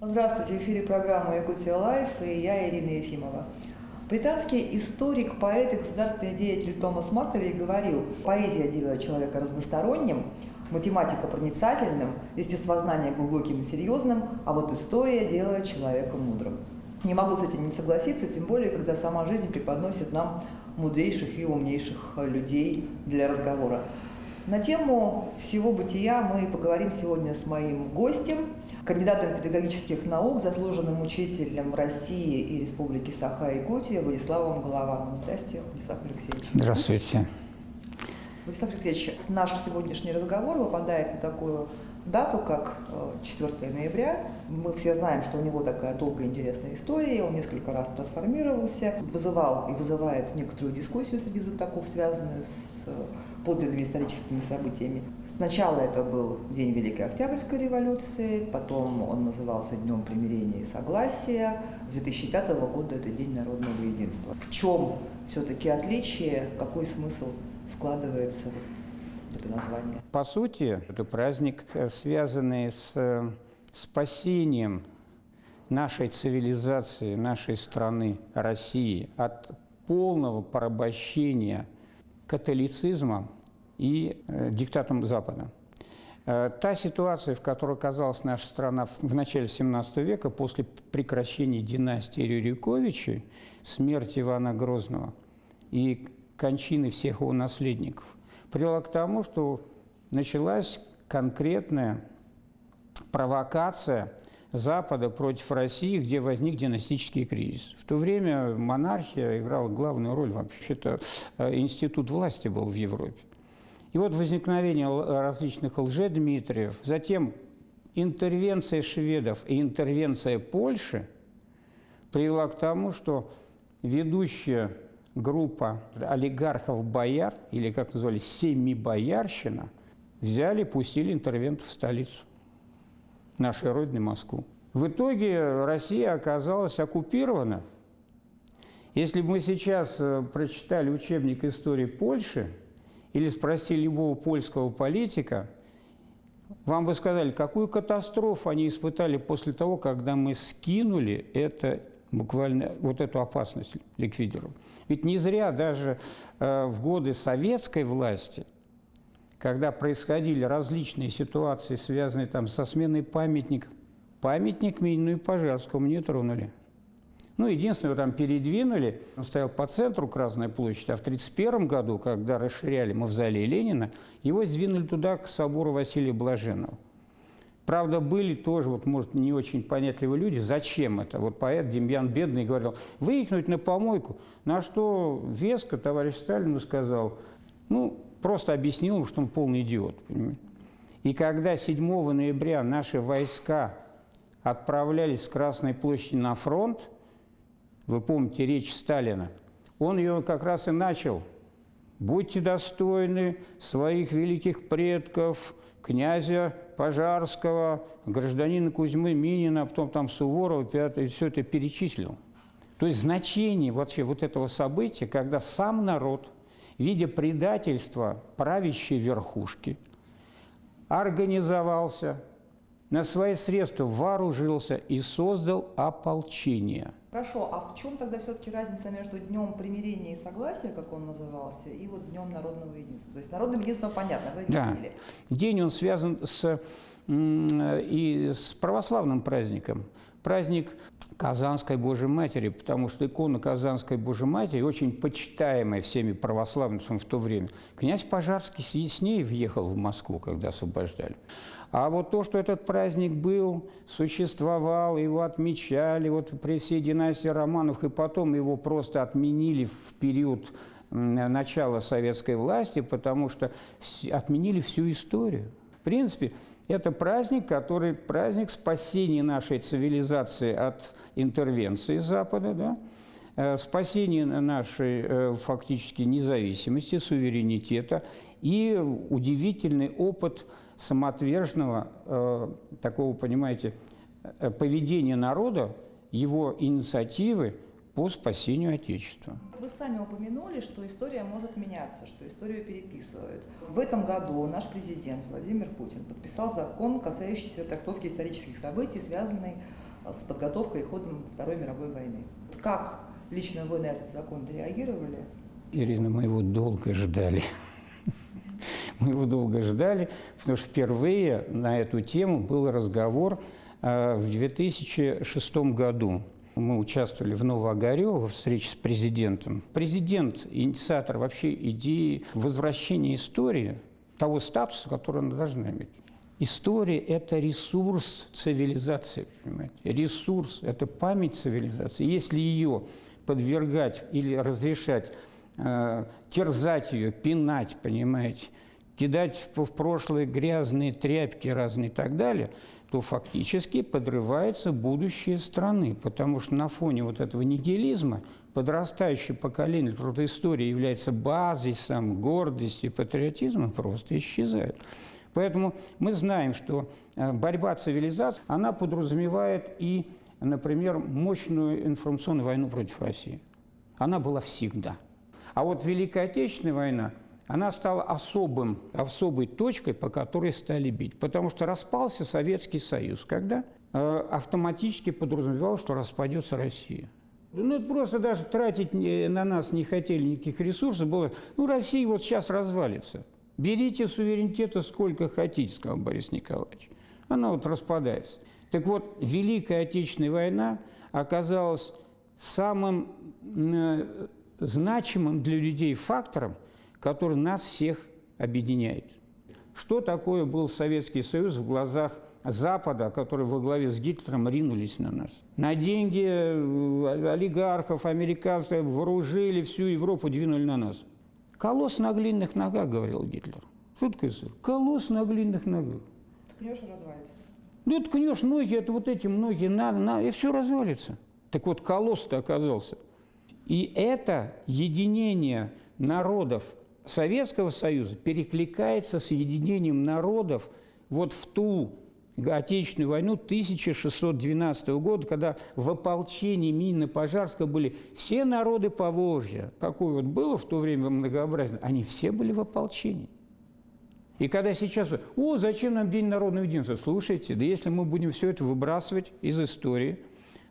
Здравствуйте, в эфире программа «Якутия Лайф» и я, Ирина Ефимова. Британский историк, поэт и государственный деятель Томас Макколей говорил: «Поэзия делает человека разносторонним, математика проницательным, естествознание глубоким и серьезным, а вот история делает человека мудрым». Не могу с этим не согласиться, тем более, когда сама жизнь преподносит нам мудрейших и умнейших людей для разговора. На тему всего бытия мы поговорим сегодня с моим гостем, кандидатом педагогических наук, заслуженным учителем России и Республики Саха-Якутия Владиславом Головановым. Здравствуйте, Владислав Алексеевич. Здравствуйте. Владислав Алексеевич, наш сегодняшний разговор выпадает на такую дату, как 4 ноября. Мы все знаем, что у него такая долгая интересная история, он несколько раз трансформировался, вызывал и вызывает некоторую дискуссию среди знатоков, связанную с подлинными историческими событиями. Сначала это был День Великой Октябрьской революции, потом он назывался Днем примирения и согласия. С 2005 года это День народного единства. В чем все-таки отличие, какой смысл вкладывается в это название? По сути, это праздник, связанный с спасением нашей цивилизации, нашей страны, России, от полного порабощения католицизмом и диктатом Запада. Та ситуация, в которой оказалась наша страна в начале XVII века, после прекращения династии Рюриковичей, смерти Ивана Грозного и кончины всех его наследников, привела к тому, что началась конкретная провокация Запада против России, где возник династический кризис. В то время монархия играла главную роль, вообще-то институт власти был в Европе. И вот возникновение различных лжедмитриев, затем интервенция шведов и интервенция Польши привела к тому, что ведущая группа олигархов-бояр, или, как называли, семибоярщина, взяли и пустили интервентов в столицу нашей родины, Москву. В итоге Россия оказалась оккупирована. Если бы мы сейчас прочитали учебник истории Польши или спросили любого польского политика, вам бы сказали, какую катастрофу они испытали после того, когда мы скинули это, буквально вот эту опасность ликвидировали. Ведь не зря даже в годы советской власти, когда происходили различные ситуации, связанные там со сменой памятников, памятник Минину и Пожарскому не тронули. Ну, единственное, его там передвинули, он стоял по центру Красной площади, а в 1931 году, когда расширяли мавзолей Ленина, его сдвинули туда, к собору Василия Блаженного. Правда, были тоже, вот, может, не очень понятливые люди, зачем это. Вот поэт Демьян Бедный говорил, выкинуть на помойку, на что веско товарищ Сталину сказал, просто объяснил ему, что он полный идиот. Понимаете? И когда 7 ноября наши войска отправлялись с Красной площади на фронт, вы помните речь Сталина, он ее как раз и начал. «Будьте достойны своих великих предков, князя Пожарского, гражданина Кузьмы Минина, а потом там Суворова, и все это перечислил». То есть значение вообще вот этого события, когда сам народ, видя предательство правящей верхушки, организовался, на свои средства вооружился и создал ополчение. Хорошо, а в чем тогда все-таки разница между Днем примирения и согласия, как он назывался, и вот Днем народного единства? То есть народным единством понятно, вы объяснили. Да. День он связан и с православным праздником. Праздник Казанской Божьей Матери, потому что икона Казанской Божьей Матери, очень почитаемая всеми православными в то время. Князь Пожарский с ней въехал в Москву, когда освобождали. А вот то, что этот праздник был, существовал, его отмечали вот при всей династии Романовых, и потом его просто отменили в период начала советской власти, потому что отменили всю историю. В принципе, это праздник, который праздник спасения нашей цивилизации от интервенции Запада, да? Спасения нашей фактически независимости, суверенитета и удивительный опыт самоотверженного такого, понимаете, поведения народа, его инициативы по спасению Отечества. Вы сами упомянули, что история может меняться, что историю переписывают. В этом году наш президент Владимир Путин подписал закон, касающийся трактовки исторических событий, связанный с подготовкой и ходом Второй мировой войны. Как лично вы на этот закон реагировали? Ирина, мы его долго ждали. Мы его долго ждали, потому что впервые на эту тему был разговор в 2006 году. Мы участвовали в Новоогарево во встрече с президентом. Президент – инициатор вообще идеи возвращения истории того статуса, который она должна иметь. История – это ресурс цивилизации, понимаете? Ресурс – это память цивилизации. Если ее подвергать или разрешать терзать ее, пинать, понимаете, кидать в прошлое грязные тряпки разные и так далее, то фактически подрывается будущее страны, потому что на фоне вот этого нигилизма подрастающее поколение, трудоистория является базисом гордости и патриотизма, просто исчезает. Поэтому мы знаем, что борьба цивилизаций, она подразумевает и, например, мощную информационную войну против России. Она была всегда. А вот Великая Отечественная война, она стала особой точкой, по которой стали бить. Потому что распался Советский Союз, когда автоматически подразумевалось, что распадется Россия. Ну, это просто даже тратить на нас не хотели никаких ресурсов. Было, ну, Россия вот сейчас развалится. Берите суверенитета сколько хотите, сказал Борис Николаевич. Она вот распадается. Так вот, Великая Отечественная война оказалась самым значимым для людей фактором, который нас всех объединяет. Что такое был Советский Союз в глазах Запада, которые во главе с Гитлером ринулись на нас? На деньги олигархов, американцев вооружили всю Европу, двинули на нас. «Колосс на глиняных ногах», говорил Гитлер. Что такое СССР? Колосс на глиняных ногах. Ткнешь и развалится. Ну, ткнешь ноги, это вот эти ноги, и все развалится. Так вот, колосс-то оказался. И это единение народов Советского Союза перекликается с единением народов вот в ту Отечественную войну 1612 года, когда в ополчении Минно-Пожарского были все народы Поволжья. Какое вот было в то время многообразие, они все были в ополчении. И когда сейчас, зачем нам День народного единства? Слушайте, да если мы будем все это выбрасывать из истории,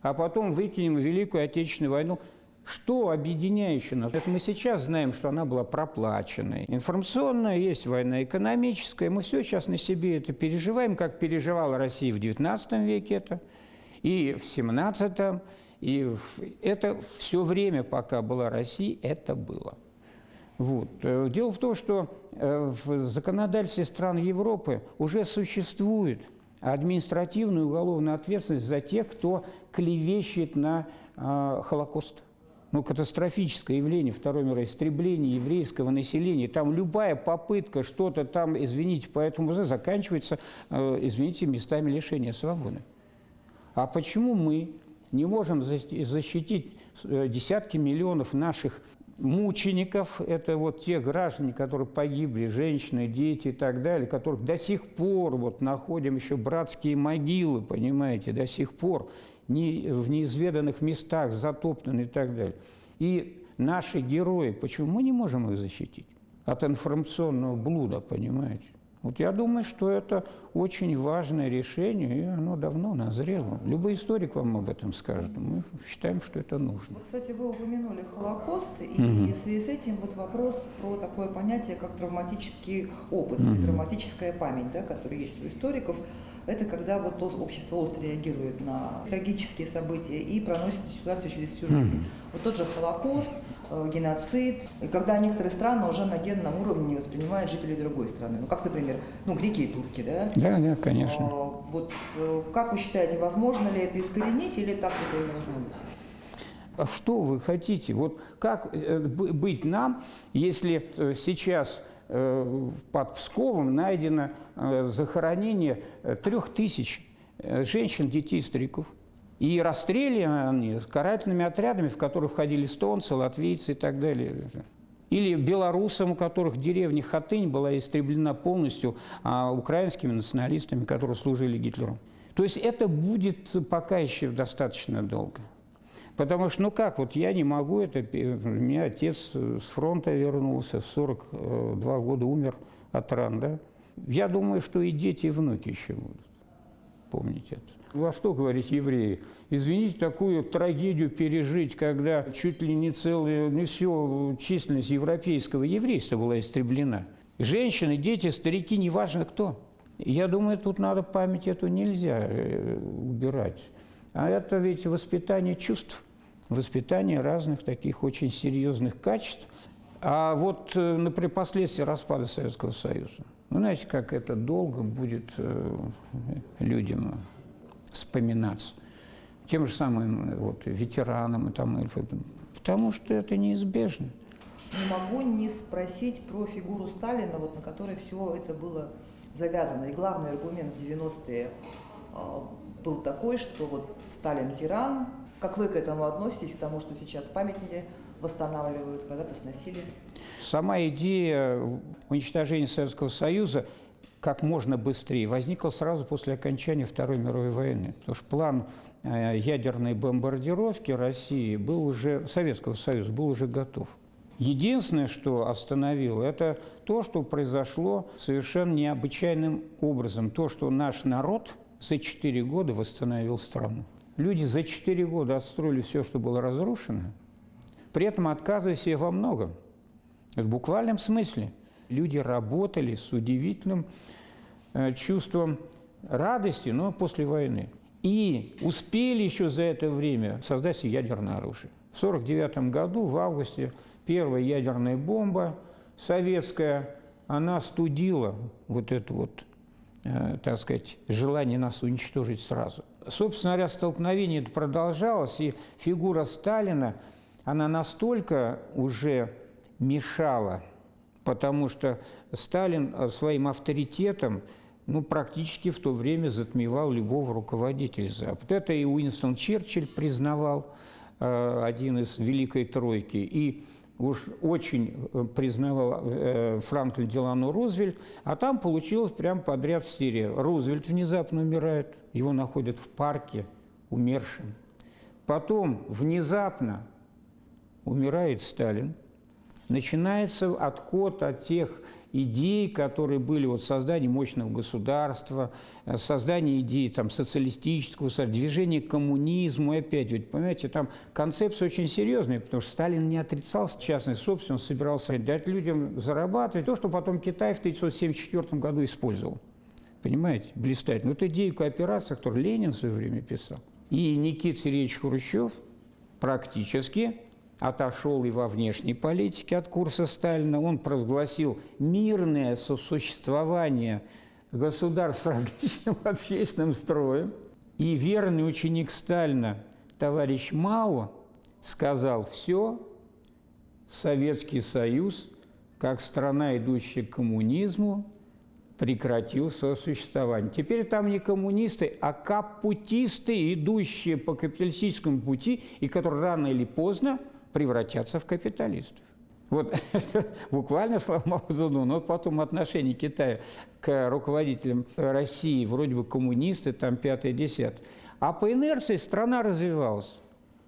а потом выкинем Великую Отечественную войну, что объединяющее нас? Это мы сейчас знаем, что она была проплаченной. Информационная, есть война экономическая. Мы все сейчас на себе это переживаем, как переживала Россия в XIX веке это, и в XVII. И это все время, пока была Россия, это было. Вот. Дело в том, что в законодательстве стран Европы уже существует административная и уголовная ответственность за тех, кто клевещет на Холокост. Ну, катастрофическое явление Второй мировой, истребление еврейского населения. Там любая попытка что-то там, извините, поэтому заканчивается, извините, местами лишения свободы. А почему мы не можем защитить десятки миллионов наших мучеников, это вот те граждане, которые погибли, женщины, дети и так далее, которых до сих пор вот находим еще братские могилы, понимаете, до сих пор в неизведанных местах затоптаны и так далее. И наши герои, почему мы не можем их защитить от информационного блуда, понимаете? Вот я думаю, что это очень важное решение, и оно давно назрело. Любой историк вам об этом скажет. Мы считаем, что это нужно. Вот, кстати, вы упомянули Холокост, и в связи с этим вот вопрос про такое понятие, как травматический опыт, травматическая память, да, которая есть у историков. Это когда вот общество остро реагирует на трагические события и проносит ситуацию через всю жизнь. Вот тот же Холокост, геноцид, и когда некоторые страны уже на генном уровне не воспринимают жителей другой страны. Ну, как, например, греки и турки, да? Да, конечно. Вот как вы считаете, возможно ли это искоренить или так это и должно быть? А что вы хотите? Вот как быть нам, если сейчас под Псковом найдено захоронение 3000 женщин, детей и стариков? И расстреляны они карательными отрядами, в которые входили эстонцы, латвийцы и так далее. Или белорусам, у которых деревня Хатынь была истреблена полностью украинскими националистами, которые служили Гитлеру. То есть это будет пока еще достаточно долго. Потому что, я не могу, у меня отец с фронта вернулся, в 42 года умер от ран, да? Я думаю, что и дети, и внуки еще будут вспомнить это. Во что говорить евреи? Извините, такую трагедию пережить, когда чуть ли не целая, не все численность европейского еврейства была истреблена. Женщины, дети, старики, неважно кто. Я думаю, тут надо память эту нельзя убирать. А это ведь воспитание чувств, воспитание разных таких очень серьезных качеств. А вот, например, последствия распада Советского Союза. Ну, знаете, как это долго будет людям вспоминаться. Тем же самым вот, ветеранам. Потому что это неизбежно. Не могу не спросить про фигуру Сталина, вот, на которой все это было завязано. И главный аргумент в 90-е был такой, что вот Сталин тиран. Как вы к этому относитесь, к тому, что сейчас памятники восстанавливают, когда-то сносили? Сама идея уничтожения Советского Союза как можно быстрее возникла сразу после окончания Второй мировой войны. Потому что план ядерной бомбардировки России был уже, Советского Союза был уже готов. Единственное, что остановило, это то, что произошло совершенно необычайным образом. То, что наш народ за 4 года восстановил страну. Люди за 4 года отстроили все, что было разрушено, при этом отказывая себе во многом. В буквальном смысле. Люди работали с удивительным чувством радости, но после войны. И успели еще за это время создать себе ядерное оружие. В 1949 году, в августе, первая ядерная бомба советская, она студила вот это вот, так сказать, желание нас уничтожить сразу. Собственно говоря, столкновение это продолжалось, и фигура Сталина, она настолько уже мешала, потому что Сталин своим авторитетом практически в то время затмевал любого руководителя Запада. Это и Уинстон Черчилль признавал, один из Великой Тройки, и уж очень признавал Франклин Делано Рузвельт, а там получилось прям подряд серия. Рузвельт внезапно умирает, его находят в парке умершим. Потом внезапно умирает Сталин. Начинается отход от тех идей, которые были вот создание мощного государства, создание идей там, социалистического, движение к коммунизму. И опять, ведь, понимаете, там концепция очень серьезная, потому что Сталин не отрицал частной собственности, он собирался дать людям зарабатывать то, что потом Китай в 1974 году использовал. Понимаете, блистательно. Вот идею кооперации, которую Ленин в свое время писал. И Никита Сергеевич Хрущев практически отошел и во внешней политике от курса Сталина. Он провозгласил мирное сосуществование государств с различным общественным строем. И верный ученик Сталина, товарищ Мао, сказал: все, Советский Союз, как страна, идущая к коммунизму, прекратил свое существование. Теперь там не коммунисты, а капутисты, идущие по капиталистическому пути, и которые рано или поздно превратятся в капиталистов. Вот это буквально слова Мао Цзэдуна. Но потом отношение Китая к руководителям России, вроде бы коммунисты, там 5-10. А по инерции страна развивалась.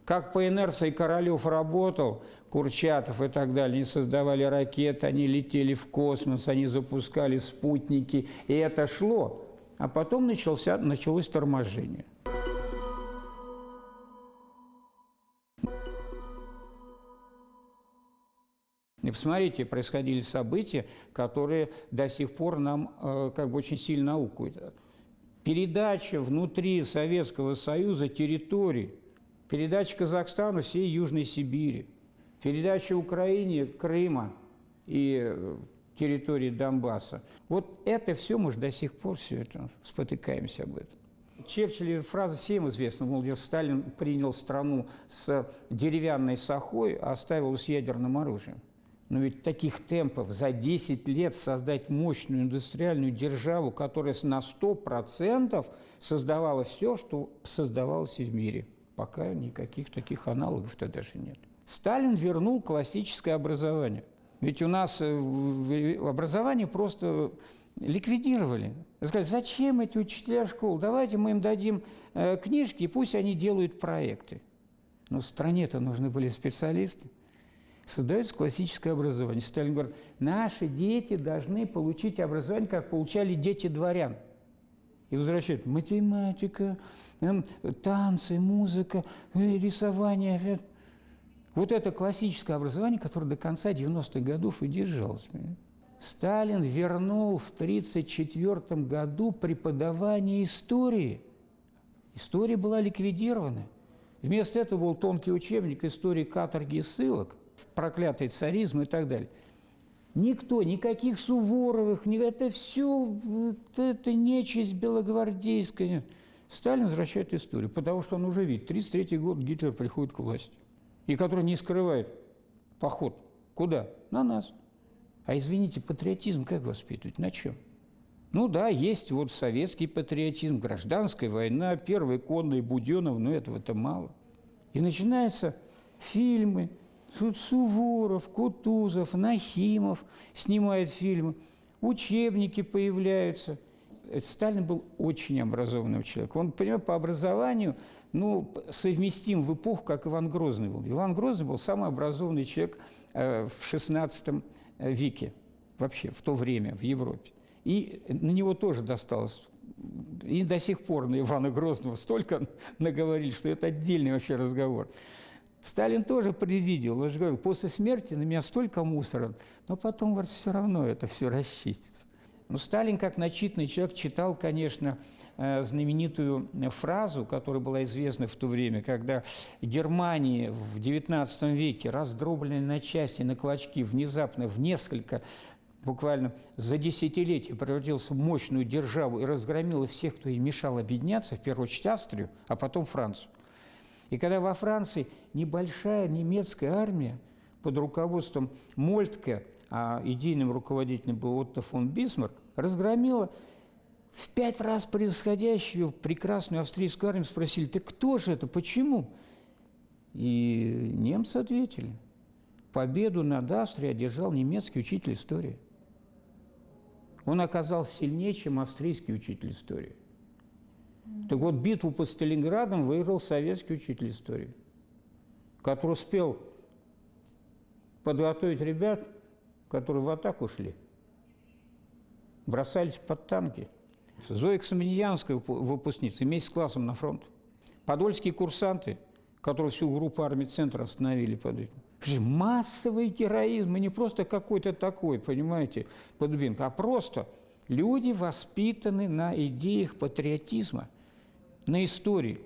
Как по инерции Королёв работал, Курчатов и так далее, они создавали ракеты, они летели в космос, они запускали спутники, и это шло. А потом началось торможение. И посмотрите, происходили события, которые до сих пор нам как бы очень сильно наукают. Передача внутри Советского Союза территорий, передача Казахстану всей Южной Сибири, передача Украине Крыма и территории Донбасса. Вот это все мы же до сих пор все это спотыкаемся об этом. Черчилль, фраза всем известна, мол, Сталин принял страну с деревянной сахой, а оставил с ядерным оружием. Но ведь таких темпов за 10 лет создать мощную индустриальную державу, которая на 100% создавала все, что создавалось в мире. Пока никаких таких аналогов-то даже нет. Сталин вернул классическое образование. Ведь у нас образование просто ликвидировали. Сказали: зачем эти учителя школ? Давайте мы им дадим книжки, и пусть они делают проекты. Но в стране-то нужны были специалисты. Создается классическое образование. Сталин говорит: наши дети должны получить образование, как получали дети дворян. И возвращают математика, танцы, музыка, рисование. Вот это классическое образование, которое до конца 90-х годов и держалось. Сталин вернул в 1934 году преподавание истории. История была ликвидирована. Вместо этого был тонкий учебник истории каторги и ссылок, проклятый царизм и так далее. Никто, никаких Суворовых, это все, это нечисть белогвардейская. Нет. Сталин возвращает историю, потому что он уже видит, 1933 год Гитлер приходит к власти, и который не скрывает поход. Куда? На нас. А извините, патриотизм как воспитывать? На чем? Ну да, есть вот советский патриотизм, гражданская война, первые конные Буденов, но этого-то мало. И начинаются фильмы. Тут Суворов, Кутузов, Нахимов снимают фильмы, учебники появляются. Сталин был очень образованным человеком. Он, понимаете, по образованию, совместим в эпоху, как Иван Грозный был. Иван Грозный был самый образованный человек в XVI веке, вообще в то время в Европе. И на него тоже досталось. И до сих пор на Ивана Грозного столько наговорили, что это отдельный вообще разговор. Сталин тоже предвидел, он же говорил, после смерти на меня столько мусора, но потом, говорит, все равно это все расчистится. Но Сталин, как начитанный человек, читал, конечно, знаменитую фразу, которая была известна в то время, когда Германия в XIX веке, раздробленная на части, на клочки, внезапно в несколько, буквально за десятилетия превратилась в мощную державу и разгромила всех, кто ей мешал объединяться, в первую очередь Австрию, а потом Францию. И когда во Франции небольшая немецкая армия под руководством Мольтке, а идейным руководителем был Отто фон Бисмарк, разгромила в 5 раз превосходящую прекрасную австрийскую армию, спросили, ты кто же это, почему? И немцы ответили, победу над Австрией одержал немецкий учитель истории. Он оказался сильнее, чем австрийский учитель истории. Так вот, битву под Сталинградом выиграл советский учитель истории, который успел подготовить ребят, которые в атаку шли, бросались под танки. Зоя Ксаманьянская, выпускница, вместе с классом на фронт. Подольские курсанты, которые всю группу армии «Центр» остановили под этим. Массовый героизм, и не просто какой-то такой, понимаете, подубинка, а просто люди воспитаны на идеях патриотизма, на истории.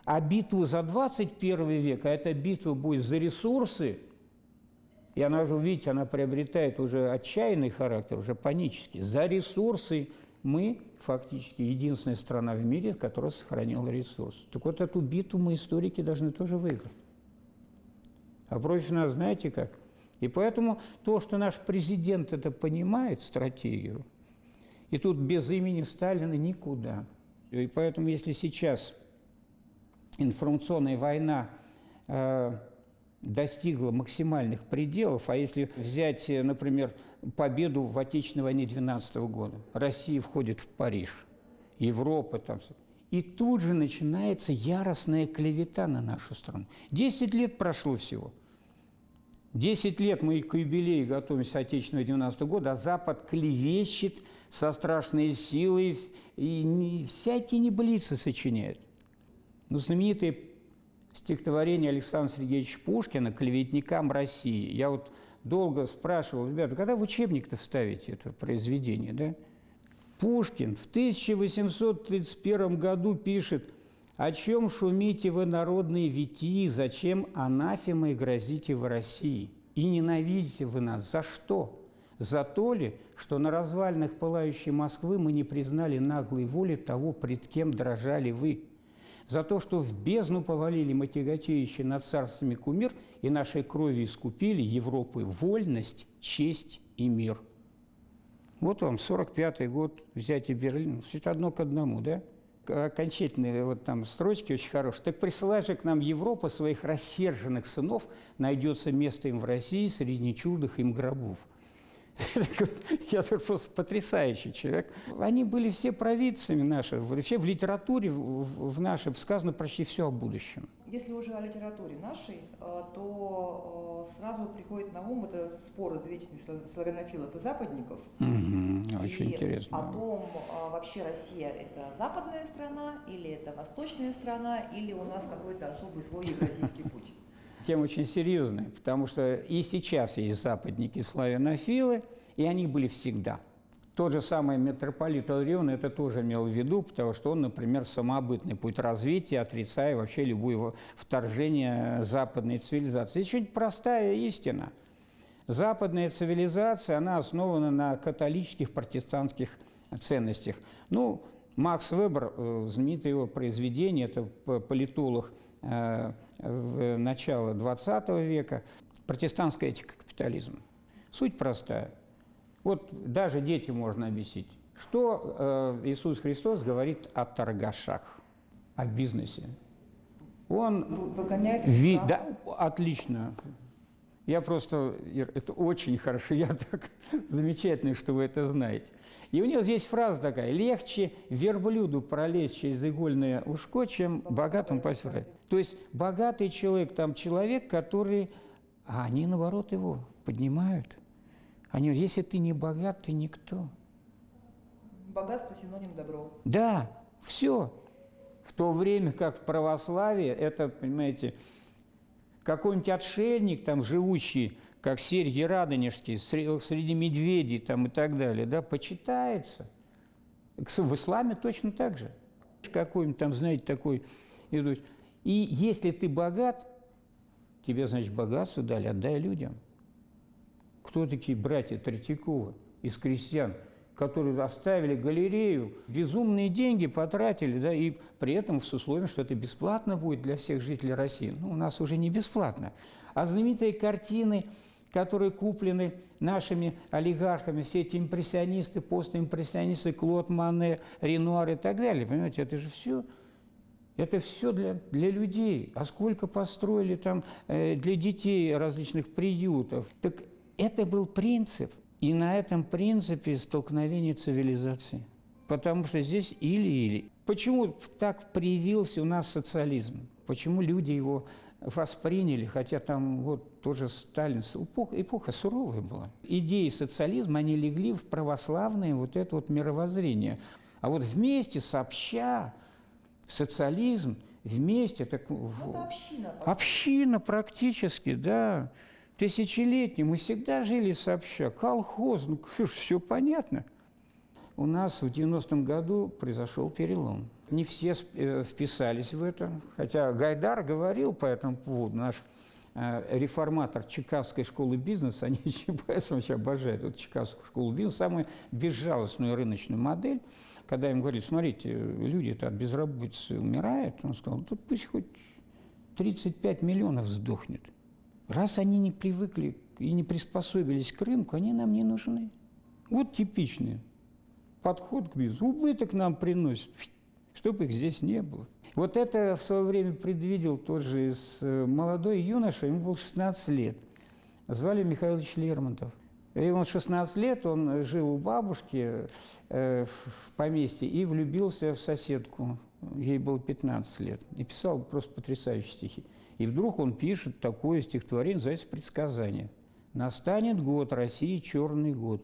А битву за 21 век, а эта битва будет за ресурсы, и она уже, видите, она приобретает уже отчаянный характер, уже панический. За ресурсы мы фактически единственная страна в мире, которая сохранила ресурсы. Так вот эту битву мы, историки, должны тоже выиграть. А против нас знаете как? И поэтому то, что наш президент это понимает, стратегию, и тут без имени Сталина никуда. И поэтому, если сейчас информационная война достигла максимальных пределов, а если взять, например, победу в Отечественной войне 1912 года, Россия входит в Париж, Европа там, и тут же начинается яростная клевета на нашу страну. 10 лет прошло всего. 10 лет мы к юбилею готовимся Отечественного 19 года, а Запад клевещет со страшной силой и всякие небылицы сочиняет. Но знаменитое стихотворение Александра Сергеевича Пушкина «Клеветникам России». Я вот долго спрашивал, ребята, когда в учебник-то вставите это произведение, да? Пушкин в 1831 году пишет: «О чем шумите вы, народные витии, зачем анафемой грозите вы России? И ненавидите вы нас за что? За то ли, что на развалинах пылающей Москвы мы не признали наглой воли того, пред кем дрожали вы? За то, что в бездну повалили мы тяготеющий над царствами кумир и нашей кровью искупили Европы вольность, честь и мир». Вот вам 45-й год, взятие Берлина, все это одно к одному, да? Окончательные вот там строчки очень хорошие. Так присылай же к нам Европа своих рассерженных сынов, найдется место им в России среди нечуждых им гробов. Я просто потрясающий человек. Они были все провидцами наши. Вообще в литературе в нашей сказано почти все о будущем. Если уже о литературе нашей, то сразу приходит на ум это спор извечный славянофилов и западников. Очень интересно. О том, вообще Россия – это западная страна, или это восточная страна, или у нас какой-то особый свой евразийский путь. Тема очень серьезная, потому что и сейчас есть западники славянофилы, и они были всегда. Тот же самый митрополит Иларион это тоже имел в виду, потому что он, например, самобытный путь развития, отрицая вообще любое вторжение западной цивилизации. Это очень простая истина. Западная цивилизация, она основана на католических протестантских ценностях. Ну, Макс Вебер, знаменитое его произведение, это политолог начала XX века, «Протестантская этика капитализма». Суть простая. Вот даже детям можно объяснить, что Иисус Христос говорит о торгашах, о бизнесе. Он выгоняет да, отлично. Я просто, это очень хорошо, я так замечательно, что вы это знаете. И у него здесь фраза такая: легче верблюду пролезть через игольное ушко, чем богатому пасть в рай. То есть богатый человек, там человек, который, а они наоборот его поднимают. Они говорят, если ты не богат, ты никто. Богатство синоним добро. Да, все. В то время как в православии, это, понимаете, какой-нибудь отшельник, там, живущий, как Сергий Радонежский, среди медведей там, и так далее, да, почитается. В исламе точно так же. Какой-нибудь там, знаете, такой. И если ты богат, тебе, значит, богатство дали, отдай людям. Кто такие братья Третьяковы из крестьян, которые оставили галерею, безумные деньги потратили, да, и при этом с условием, что это бесплатно будет для всех жителей России. Ну, у нас уже не бесплатно. А знаменитые картины, которые куплены нашими олигархами, все эти импрессионисты, постимпрессионисты, Клод Мане, Ренуар и так далее, понимаете, это же все... Это все для людей. А сколько построили там для детей различных приютов. Так это был принцип. И на этом принципе столкновение цивилизаций. Потому что здесь или-или. Почему так привился у нас социализм? Почему люди его восприняли, хотя там вот тоже Сталин, эпоха суровая была. Идеи социализма, они легли в православное вот это вот мировоззрение. А вот вместе, сообща, социализм, вместе... Так, это община. Община практически, да. Тысячелетний, мы всегда жили сообща. Колхоз, ну, все понятно. У нас в 90-м году произошел перелом. Не все вписались в это, хотя Гайдар говорил по этому поводу, наш реформатор Чикагской школы бизнеса, они ЧБС вообще обожают эту Чикагскую школу бизнеса, самую безжалостную рыночную модель. Когда им говорили, смотрите, люди-то от безработицы умирают, он сказал, тут пусть хоть 35 миллионов сдохнет. Раз они не привыкли и не приспособились к рынку, они нам не нужны. Вот типичный подход к бизнесу. Убыток нам приносит, чтобы их здесь не было. Вот это в свое время предвидел тоже молодой юноша, ему было 16 лет. Звали Михаил Ильич Лермонтов. И он 16 лет, он жил у бабушки в поместье и влюбился в соседку. Ей было 15 лет. И писал просто потрясающие стихи. И вдруг он пишет такое стихотворение, называется «Предсказание». «Настанет год России, черный год,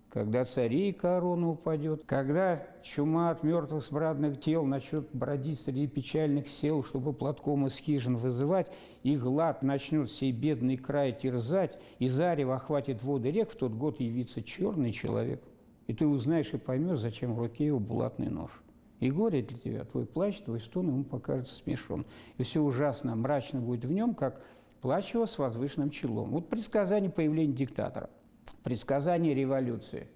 когда царей корона упадет, когда чума от мертвых смрадных тел начнет бродить среди печальных сел, чтобы платком из хижин вызывать, и глад начнет сей бедный край терзать, и зарево охватит воды рек, в тот год явится черный человек, и ты узнаешь и поймешь, зачем в руке его булатный нож. И горе для тебя, твой плач, твой стон ему покажется смешон. И все ужасно, мрачно будет в нем, как плач его с возвышенным челом». Вот предсказание появления диктатора, предсказание революции.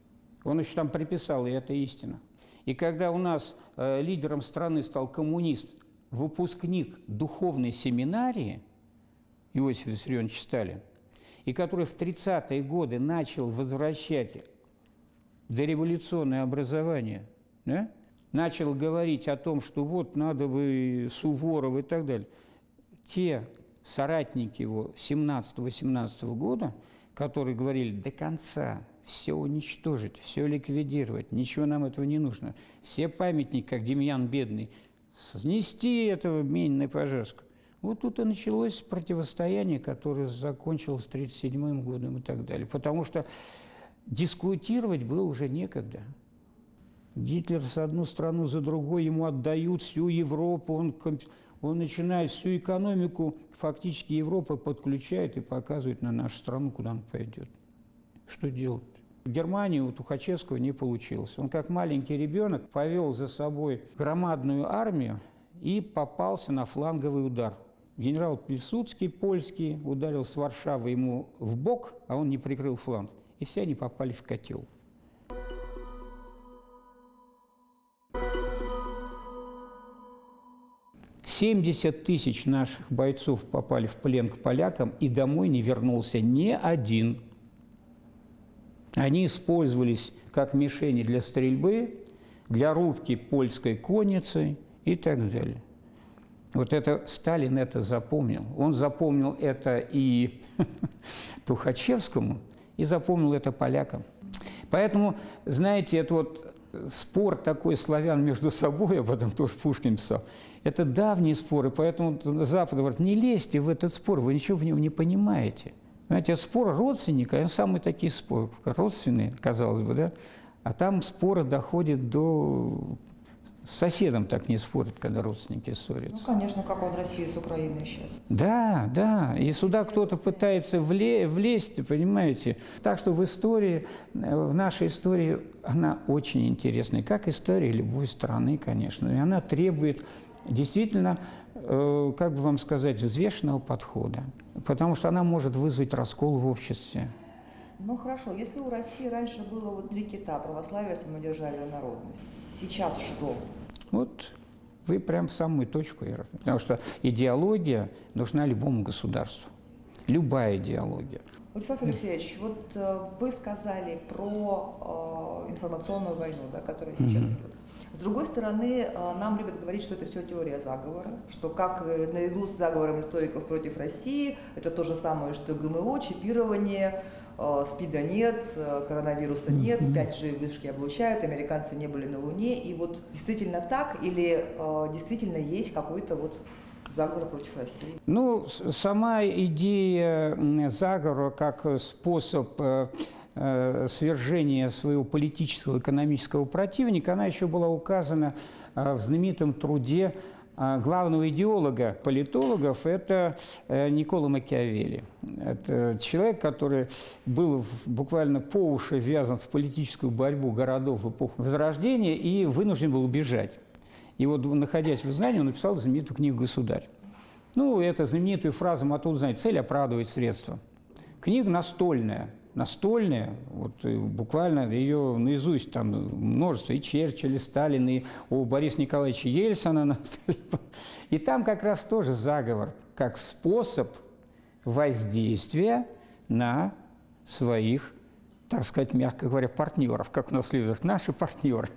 Он еще там приписал, и это истина. И когда у нас лидером страны стал коммунист, выпускник духовной семинарии Иосиф Виссарионович Сталин, и который в 30-е годы начал возвращать дореволюционное образование, да? Начал говорить о том, что вот надо бы Суворова и так далее. Те соратники его 17-18 года, которые говорили до конца все уничтожить, все ликвидировать, ничего нам этого не нужно, все памятники, как Демьян Бедный, снести этого Минина и Пожарского. Вот тут и началось противостояние, которое закончилось 1937 годом и так далее. Потому что дискутировать было уже некогда. Гитлер с одну страну за другой, ему отдают всю Европу, он начинает всю экономику, фактически Европы подключает и показывает на нашу страну, куда он пойдет. Что делать? В Германии у Тухачевского не получилось. Он как маленький ребенок повел за собой громадную армию и попался на фланговый удар. Генерал Пилсудский, польский, ударил с Варшавы ему в бок, а он не прикрыл фланг. И все они попали в котел. «70 000 наших бойцов попали в плен к полякам, и домой не вернулся ни один. Они использовались как мишени для стрельбы, для рубки польской конницы и так далее». Вот это Сталин это запомнил. Он запомнил это и Тухачевскому, и запомнил это полякам. Поэтому, знаете, это вот спор такой славян между собой, об этом тоже Пушкин писал, это давние споры, поэтому Запад говорит, не лезьте в этот спор, вы ничего в нем не понимаете. Знаете, спор родственника, это самые такие споры, родственные, казалось бы, да, а там споры доходят до... С соседом так не спорят, когда родственники ссорятся. Ну, конечно, как он Россию с Украиной сейчас. Да, да, и сюда кто-то пытается влезть, понимаете. Так что в истории, в нашей истории, она очень интересная, как история любой страны, конечно. И она требует действительно, как бы вам сказать, взвешенного подхода, потому что она может вызвать раскол в обществе. Ну хорошо, если у России раньше было вот три кита – православие, самодержавие, народность, сейчас что? Вот вы прям в самую точку, Ира. Потому что идеология нужна любому государству. Любая идеология. Владислав Алексеевич, вот вы сказали про информационную войну, да, которая сейчас идет. С другой стороны, нам любят говорить, что это все теория заговора, что как наряду с заговором историков против России, это то же самое, что ГМО, чипирование, СПИДа нет, коронавируса нет, 5G вышки облучают, американцы не были на Луне. И вот действительно так или действительно есть какой-то вот заговор против России? Ну, сама идея заговора как способ свержения своего политического, экономического противника, она еще была указана в знаменитом труде главного идеолога политологов – это Никколо Макиавелли. Это человек, который был буквально по уши ввязан в политическую борьбу городов в эпоху Возрождения и вынужден был убежать. И вот, находясь в изгнании, он написал знаменитую книгу «Государь». Ну, это знаменитую фразу мы оттуда знаем: «Цель оправдывает средства». Книга настольная. Настольная, вот буквально ее наизусть там множество, и Черчилль, и Сталин, и у Бориса Николаевича Ельцина. И там как раз тоже заговор, как способ воздействия на своих, так сказать, мягко говоря, партнеров, как у нас любят, наши партнеры.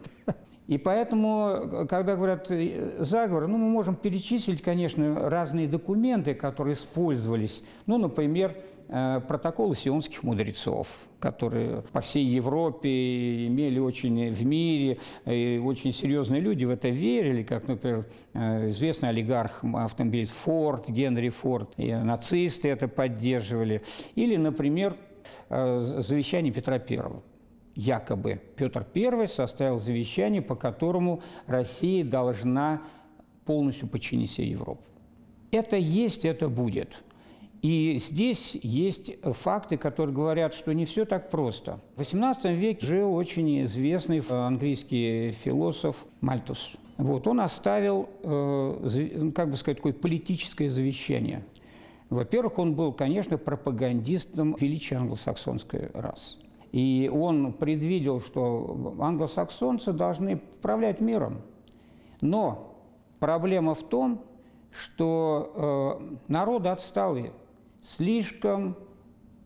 И поэтому, когда говорят заговор, ну, мы можем перечислить, конечно, разные документы, которые использовались. Ну, например, протоколы сионских мудрецов, которые по всей Европе имели очень в мире, и очень серьезные люди в это верили, как, например, известный олигарх, автомобилист Форд, Генри Форд, и нацисты это поддерживали. Или, например, завещание Петра I. Якобы Петр I составил завещание, по которому Россия должна полностью подчинить себе Европу. Это есть, это будет. И здесь есть факты, которые говорят, что не все так просто. В XVIII веке жил очень известный английский философ Мальтус. Вот, он оставил, как бы сказать, такое политическое завещание. Во-первых, он был, конечно, пропагандистом величия англосаксонской расы. И он предвидел, что англосаксонцы должны правлять миром. Но проблема в том, что народы отсталые слишком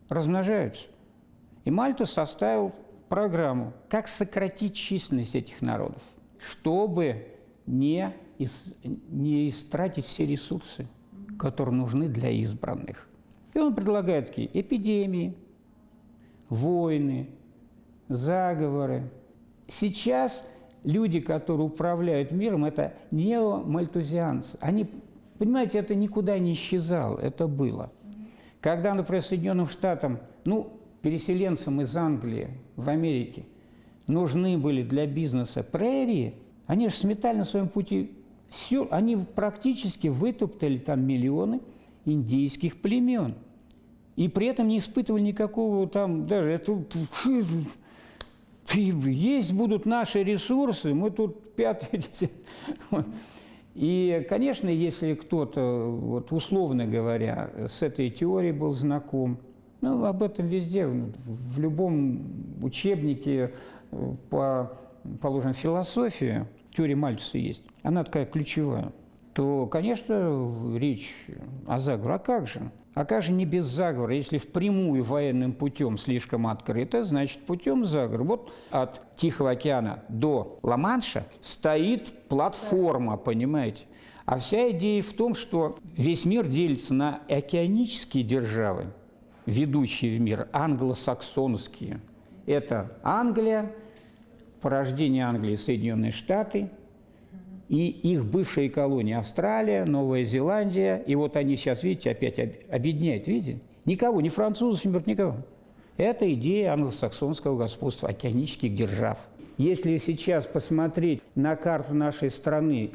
размножаются. И Мальтус составил программу, как сократить численность этих народов, чтобы не истратить все ресурсы, которые нужны для избранных. И он предлагает такие эпидемии, войны, заговоры. Сейчас люди, которые управляют миром, это неомальтузианцы. Они Понимаете, это никуда не исчезало, это было. Когда, например, Соединенным Штатам, переселенцам из Англии в Америке нужны были для бизнеса прерии, они же сметали на своем пути все, они практически вытоптали там миллионы индейских племен. И при этом не испытывали никакого там даже... Есть будут наши ресурсы, мы тут пятые... И, конечно, если кто-то, условно говоря, с этой теорией был знаком, об этом везде, в любом учебнике по, положим, философии, теория Мальтуса есть, она такая ключевая, то, конечно, речь о заговоре. А как же? А как же не без заговора? Если впрямую военным путем слишком открыто, значит, путем заговора. Вот от Тихого океана до Ла-Манша стоит платформа, понимаете? А вся идея в том, что весь мир делится на океанические державы, ведущие в мир, англосаксонские. Это Англия, порождение Англии, Соединенные Штаты, и их бывшие колонии Австралия, Новая Зеландия. И вот они сейчас, видите, опять объединяют, видите? Никого, ни французов, никого. Это идея англосаксонского господства, океанических держав. Если сейчас посмотреть на карту нашей страны,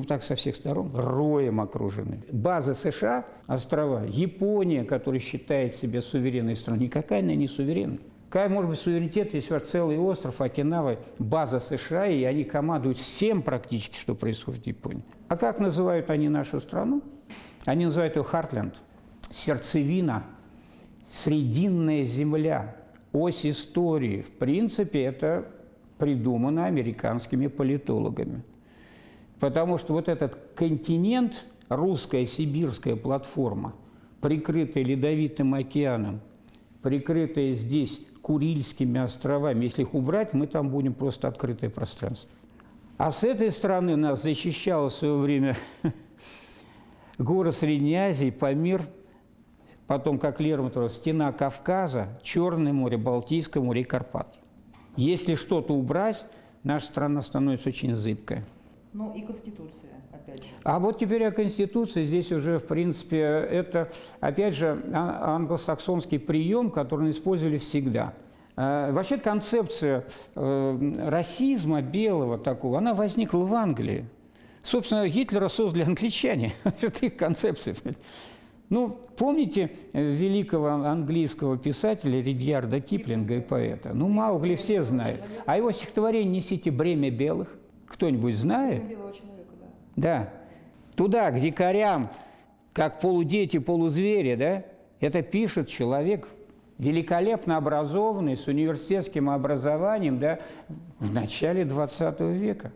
так со всех сторон, роем окружены. База США, острова, Япония, которая считает себя суверенной страной, никакая она не суверенная. Какая может быть суверенитет, если ваш целый остров, Окинава, база США, и они командуют всем практически, что происходит в Японии. А как называют они нашу страну? Они называют ее Хартленд, сердцевина, срединная земля, ось истории. В принципе, это придумано американскими политологами. Потому что вот этот континент, русская сибирская платформа, прикрытая ледовитым океаном, прикрытая здесь Курильскими островами, если их убрать, мы там будем просто открытое пространство. А с этой стороны нас защищала в свое время горы Средней Азии, Памир, потом, как Лермонтов, стена Кавказа, Черное море, Балтийское море и Карпат. Если что-то убрать, наша страна становится очень зыбкая. И Конституция, опять же. А вот теперь о Конституции. Здесь уже, в принципе, это, опять же, англосаксонский прием, который использовали всегда. Вообще концепция расизма белого такого, она возникла в Англии. Собственно, Гитлера создали англичане. Это их концепция. Помните великого английского писателя Ридьярда Киплинга и поэта? Маугли все знают. А его стихотворение «Несите бремя белых». Кто-нибудь знает? Белого человека, да. Да. Туда, к дикарям, как полудети, полузвери, да, это пишет человек великолепно образованный, с университетским образованием, да, в начале XX века.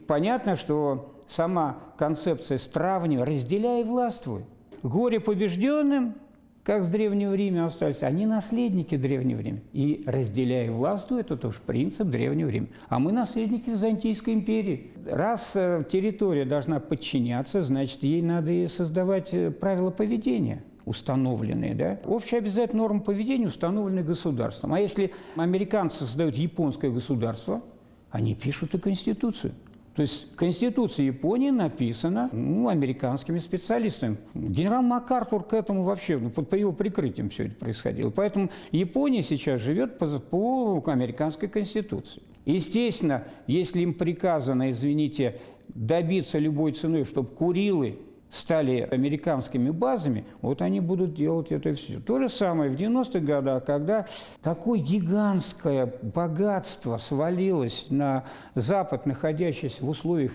Понятно, что сама концепция «стравнивай, разделяй и властвуй». Горе побежденным, как с Древнего Рима остались, они наследники Древнего Рима. И разделяя властву, это тоже принцип Древнего Рима. А мы наследники Византийской империи. Раз территория должна подчиняться, значит, ей надо и создавать правила поведения установленные. Да? Общая обязательная норма поведения, установленная государством. А если американцы создают японское государство, они пишут и Конституцию. То есть Конституция Японии написана американскими специалистами. Генерал МакАртур к этому вообще, под его прикрытием все это происходило. Поэтому Япония сейчас живет по американской Конституции. Естественно, если им приказано, извините, добиться любой ценой, чтобы Курилы стали американскими базами, вот они будут делать это все. То же самое в 90-х годах, когда такое гигантское богатство свалилось на Запад, находящийся в условиях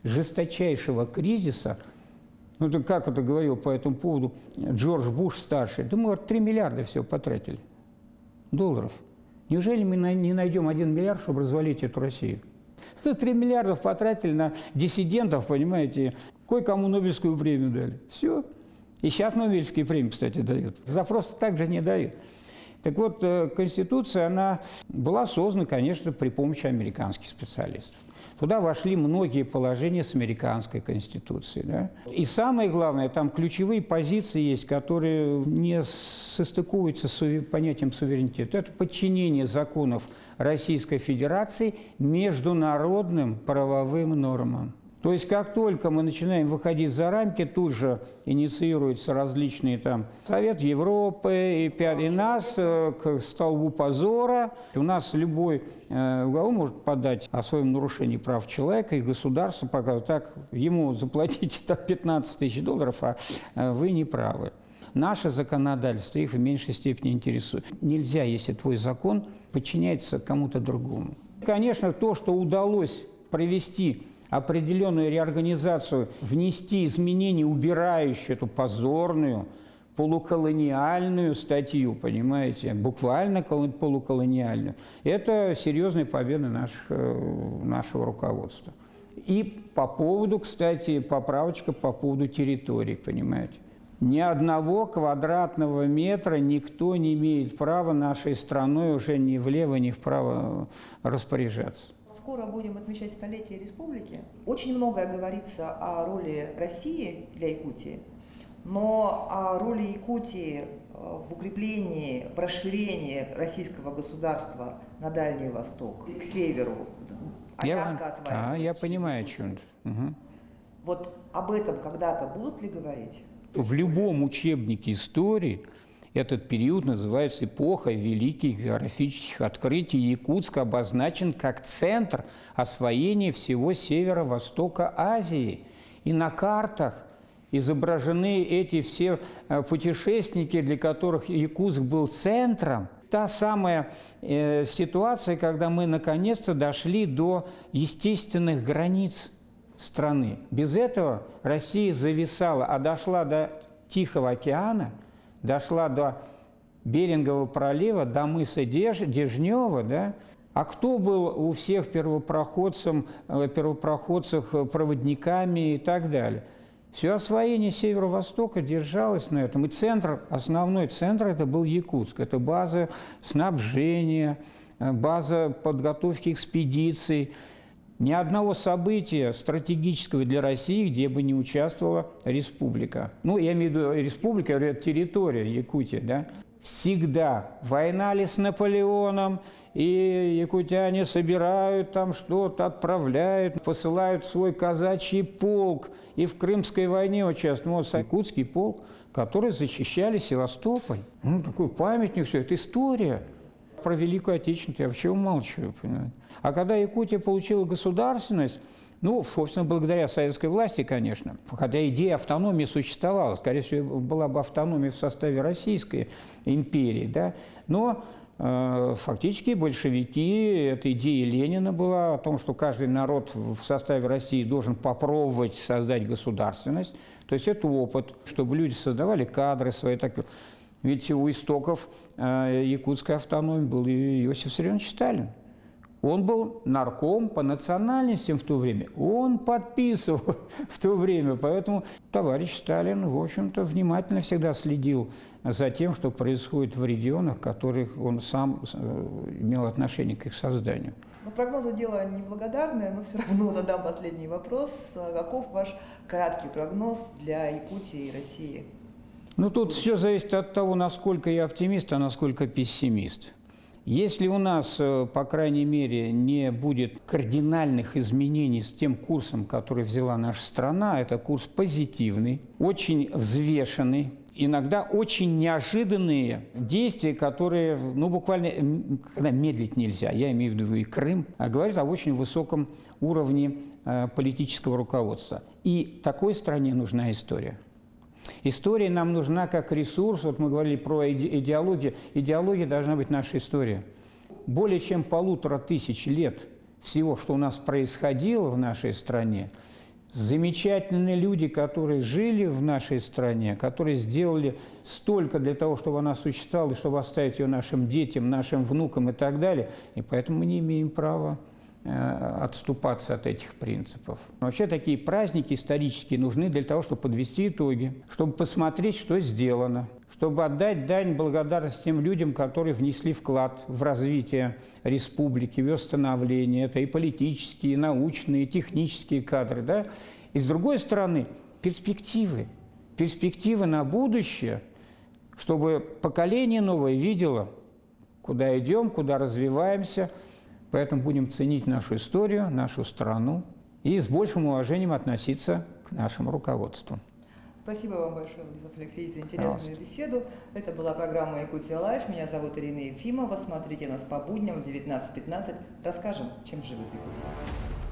жесточайшего кризиса, как это говорил по этому поводу Джордж Буш-старший, да мы 3 миллиарда всего потратили долларов. Неужели мы не найдем 1 миллиард, чтобы развалить эту Россию? 3 миллиардов потратили на диссидентов, понимаете, кое-кому Нобелевскую премию дали. Все. И сейчас Нобелевские премии, кстати, дают. За просто так же не дают. Так вот, Конституция, она была создана, конечно, при помощи американских специалистов. Туда вошли многие положения с американской Конституцией. Да? И самое главное, там ключевые позиции есть, которые не состыкуются с понятием суверенитета. Это подчинение законов Российской Федерации международным правовым нормам. То есть, как только мы начинаем выходить за рамки, тут же инициируются различные там Совет Европы и нас к столбу позора. У нас любой уголовник может подать о своем нарушении прав человека, и государство показывает, так, ему заплатите там 15 тысяч долларов, а вы не правы. Наше законодательство их в меньшей степени интересует. Нельзя, если твой закон подчиняется кому-то другому. Конечно, то, что удалось провести определенную реорганизацию, внести изменения, убирающие эту позорную, полуколониальную статью, понимаете, буквально полуколониальную, это серьезная победа нашего руководства. И по поводу, кстати, поправочка по поводу территорий, понимаете. Ни одного квадратного метра никто не имеет права нашей страной уже ни влево, ни вправо распоряжаться. Скоро будем отмечать столетие республики. Очень многое говорится о роли России для Якутии, но о роли Якутии в укреплении, в расширении российского государства на Дальний Восток, к северу. Я понимаю, о чем ты. Угу. Вот об этом когда-то будут ли говорить? В любом учебнике истории этот период называется эпохой великих географических открытий. Якутск обозначен как центр освоения всего северо-востока Азии. И на картах изображены эти все путешественники, для которых Якутск был центром. Та самая ситуация, когда мы наконец-то дошли до естественных границ страны. Без этого Россия зависала, а дошла до Тихого океана, дошла до Берингового пролива, до мыса Дежнева, да? А кто был у всех первопроходцев проводниками и так далее? Все освоение Северо-Востока держалось на этом. И центр, основной центр, это был Якутск. Это база снабжения, база подготовки экспедиций. Ни одного события стратегического для России, где бы не участвовала республика. Ну, я имею в виду республика, это территория Якутии, да? Всегда война ли с Наполеоном, и якутяне собирают там что-то, отправляют, посылают свой казачий полк, и в Крымской войне участвовал якутский полк, который защищали Севастополь. Ну, такой памятник, все это история. Про Великую Отечественную я вообще умалчиваю, понимаете. А когда Якутия получила государственность, ну, собственно, благодаря советской власти, конечно, хотя идея автономии существовала, скорее всего, была бы автономия в составе Российской империи, да, но фактически большевики, эта идея Ленина была о том, что каждый народ в составе России должен попробовать создать государственность, то есть это опыт, чтобы люди создавали кадры свои, так. Ведь у истоков якутской автономии был Иосиф Виссарионович Сталин. Он был нарком по национальностям в то время. Он подписывал в то время. Поэтому товарищ Сталин, в общем-то, внимательно всегда следил за тем, что происходит в регионах, в которых он сам имел отношение к их созданию. Ну, прогнозы дело неблагодарное, но все равно задам последний вопрос. Каков ваш краткий прогноз для Якутии и России? Ну, тут все зависит от того, насколько я оптимист, а насколько пессимист. Если у нас, по крайней мере, не будет кардинальных изменений с тем курсом, который взяла наша страна, это курс позитивный, очень взвешенный, иногда очень неожиданные действия, которые, ну, буквально, когда медлить нельзя, я имею в виду и Крым, а говорит об очень высоком уровне политического руководства. И такой стране нужна история. История нам нужна как ресурс. Вот мы говорили про идеологию. Идеология должна быть наша история. Более чем 1500 лет всего, что у нас происходило в нашей стране, замечательные люди, которые жили в нашей стране, которые сделали столько для того, чтобы она существовала, и чтобы оставить ее нашим детям, нашим внукам и так далее. И поэтому мы не имеем права отступаться от этих принципов. Вообще такие праздники исторические нужны для того, чтобы подвести итоги, чтобы посмотреть, что сделано, чтобы отдать дань благодарности тем людям, которые внесли вклад в развитие республики, в ее становление. Это и политические, и научные, и технические кадры. Да? И с другой стороны, перспективы. Перспективы на будущее, чтобы поколение новое видело, куда идем, куда развиваемся. Поэтому будем ценить нашу историю, нашу страну и с большим уважением относиться к нашему руководству. Спасибо вам большое, Владислав Алексеевич, за интересную беседу. Это была программа «Якутия Лайф». Меня зовут Ирина Ефимова. Смотрите нас по будням в 19:15. Расскажем, чем живут якуты.